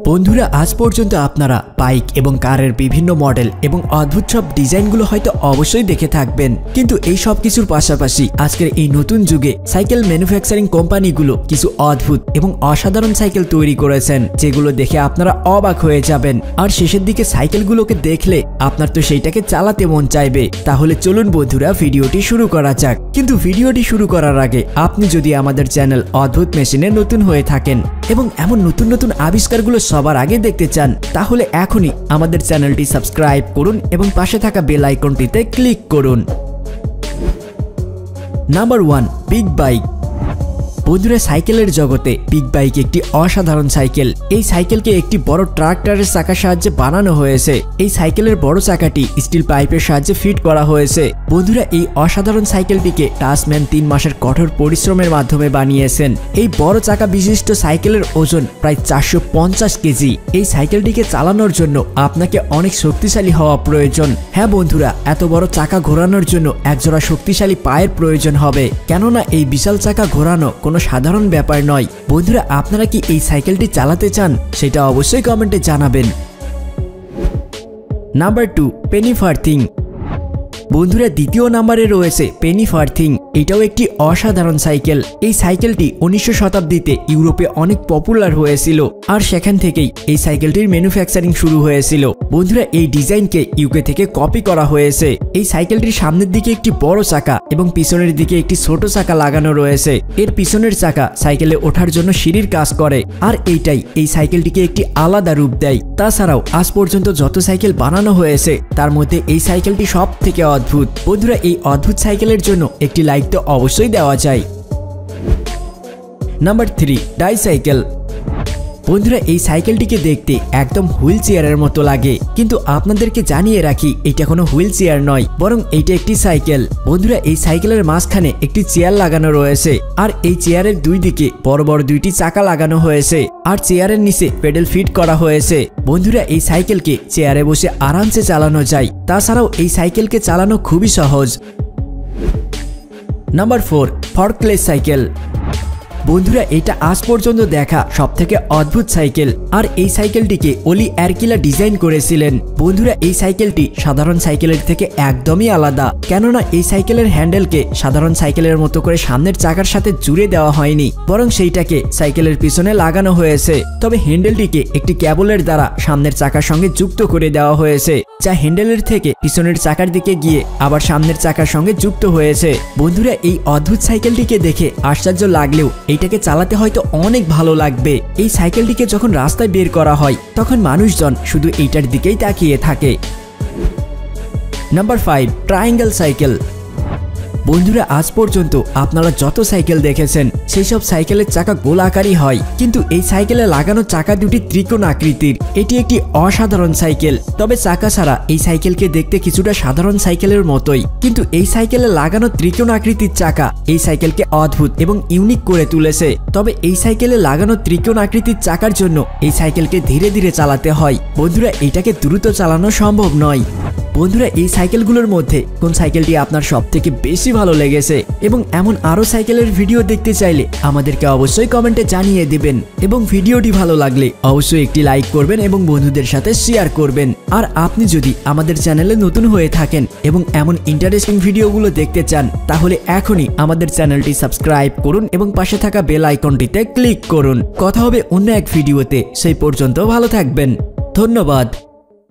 বন্ধুরা আজ পর্যন্ত আপনারা বাইক এবং কারের বিভিন্ন মডেল এবং অদ্ভুত সব ডিজাইনগুলো হয়তো অবশ্যই দেখে থাকবেন, কিন্তু এই সব কিছুর পাশাপাশি আজকের এই নতুন যুগে সাইকেল ম্যানুফ্যাকচারিং কোম্পানিগুলো কিছু অদ্ভুত এবং অসাধারণ সাইকেল তৈরি করেছেন, যেগুলো দেখে আপনারা অবাক হয়ে যাবেন। আর শেষের দিকে সাইকেলগুলোকে দেখলে আপনার তো সেইটাকে চালাতে মন চাইবে। তাহলে চলুন বন্ধুরা ভিডিওটি শুরু করা যাক। কিন্তু ভিডিওটি শুরু করার আগে আপনি যদি আমাদের চ্যানেল অদ্ভুত মেশিনে নতুন হয়ে থাকেন এবং এমন নতুন নতুন আবিষ্কারগুলো সবার আগে দেখতে চান, তাহলে এখনই আমাদের চ্যানেলটি সাবস্ক্রাইব করুন এবং পাশে থাকা বেল আইকনটিতে ক্লিক করুন। Number 1, big bike. বন্ধুরা সাইকেলের জগতে বিগ বাইক একটি অসাধারণ সাইকেল। এই সাইকেলকে একটি বড় ট্রাক্টরের চাকার সাহায্যে বানানো হয়েছে। এই সাইকেলের বড় চাকাটি স্টিল পাইপের সাহায্যে ফিট করা হয়েছে। বন্ধুরা এই অসাধারণ সাইকেলটিকে টাস্কম্যান 3 মাসের কঠোর পরিশ্রমের মাধ্যমে বানিয়েছেন। এই বড় চাকা বিশিষ্ট সাইকেলের ওজন প্রায় 450 কেজি। এই সাইকেলটিকে চালানোর জন্য আপনাকে অনেক শক্তিশালী হওয়া প্রয়োজন। হ্যাঁ বন্ধুরা, এত বড় চাকা ঘোরানোর জন্য একজোড়া শক্তিশালী পায়ের প্রয়োজন হবে, কেননা এই বিশাল চাকা ঘোরানো কোনো সাধারণ ব্যাপার নয়। বন্ধুরা আপনারা কি এই সাইকেলটি চালাতে চান সেটা অবশ্যই কমেন্টে জানাবেন। Number 2, penny farthing. বন্ধুরা দ্বিতীয় নাম্বারে রয়েছে পেনি ফার্থিং। এটাও একটি অসাধারণ সাইকেল। এই সাইকেলটি 1900 শতাব্দীতে ইউরোপে অনেক পপুলার হয়েছিল, আর সেখান থেকেই এই সাইকেলটির ম্যানুফ্যাকচারিং শুরু হয়েছিল। বন্ধুরা এই ডিজাইনকে ইউকে থেকে কপি করা হয়েছে। এই সাইকেলটির সামনের দিকে একটি বড় চাকা এবং পিছনের দিকে একটি ছোট চাকা লাগানো রয়েছে। এর পিছনের চাকা সাইকেলে ওঠার জন্য সিঁড়ির কাজ করে, আর এইটাই এই সাইকেলটিকে একটি আলাদা রূপ দেয়। তাছাড়াও আজ পর্যন্ত যত সাইকেল বানানো হয়েছে তার মধ্যে এই সাইকেলটি সব থেকে অদ্ভুত। বন্ধুরা এই অদ্ভুত সাইকেলের জন্য একটি লাইক তো অবশ্যই দেওয়া যায়। নাম্বার 3, ডাইসাইকেল। বন্ধুরা এই সাইকেলটিকে দেখতে একদম হুইল চেয়ারের মতো লাগে, কিন্তু আপনাদেরকে জানিয়ে রাখি এটা কোনো হুইল চেয়ার নয়, বরং এইটা একটি সাইকেল। বন্ধুরা এই সাইকেলের মাঝখানে একটি চেয়ার লাগানো রয়েছে, আর এই চেয়ারের দুই দিকে বড় বড় দুইটি চাকা লাগানো হয়েছে, আর চেয়ারের নিচে পেডেল ফিট করা হয়েছে। বন্ধুরা এই সাইকেলকে চেয়ারে বসে আরামসে চালানো যায়। তাছাড়াও এই সাইকেলকে চালানো খুবই সহজ। Number 4, forkless cycle. বন্ধুরা এটা আজ পর্যন্ত দেখা সবথেকে অদ্ভুত সাইকেল, আর এই সাইকেলটিকে ওলি অ্যারকিলা ডিজাইন করেছিলেন। বন্ধুরা এই সাইকেলটি সাধারণ সাইকেলের থেকে একদমই আলাদা, কেননা এই সাইকেলের হ্যান্ডেলকে সাধারণ সাইকেলের মতো করে সামনের চাকার সাথে জুড়ে দেওয়া হয়নি, বরং সেইটাকে সাইকেলের পিছনে লাগানো হয়েছে। তবে হ্যান্ডেলটিকে একটি ক্যাবলের দ্বারা সামনের চাকার সঙ্গে যুক্ত করে দেওয়া হয়েছে, যা হ্যান্ডেলের থেকে পিছনের চাকার দিকে গিয়ে আবার সামনের চাকার সঙ্গে যুক্ত হয়েছে। বন্ধুরা এই অদ্ভুত সাইকেলটিকে দেখে আশ্চর্য লাগলেও এইটাকে চালাতে হয়তো অনেক ভালো লাগবে। এই সাইকেলটিকে যখন রাস্তায় বের করা হয় তখন মানুষজন শুধু এইটার দিকেই তাকিয়ে থাকে। Number 5, triangle cycle. বন্ধুরা আজ পর্যন্ত আপনারা যত সাইকেল দেখেছেন সেই সব সাইকেলের চাকা গোলাকারই হয়, কিন্তু এই সাইকেলে লাগানো চাকা দুটি ত্রিকোণ আকৃতির। এটি একটি অসাধারণ সাইকেল। তবে চাকা ছাড়া এই সাইকেলকে দেখতে কিছুটা সাধারণ সাইকেলের মতোই, কিন্তু এই সাইকেলে লাগানো ত্রিকোণ আকৃতির চাকা এই সাইকেলকে অদ্ভুত এবং ইউনিক করে তুলেছে। তবে এই সাইকেলে লাগানো ত্রিকোণ আকৃতির চাকার জন্য এই সাইকেলকে ধীরে ধীরে চালাতে হয়। বন্ধুরা এটাকে দ্রুত চালানো সম্ভব নয়। বন্ধুরা এই সাইকেলগুলোর মধ্যে কোন সাইকেলটি আপনার সব থেকে বেশি ভালো লেগেছে এবং এমন আরো সাইকেলের ভিডিও দেখতে চাইলে আমাদেরকে অবশ্যই কমেন্টে জানিয়ে দিবেন, এবং ভিডিওটি ভালো লাগলে অবশ্যই একটি লাইক করবেন এবং বন্ধুদের সাথে শেয়ার করবেন। আর আপনি যদি আমাদের চ্যানেলে নতুন হয়ে থাকেন এবং এমন ইন্টারেস্টিং ভিডিওগুলো দেখতে চান, তাহলে এখনই আমাদের চ্যানেলটি সাবস্ক্রাইব করুন এবং পাশে থাকা বেল আইকনটিতে ক্লিক করুন। কথা হবে অন্য এক ভিডিওতে, সেই পর্যন্ত ভালো থাকবেন। ধন্যবাদ।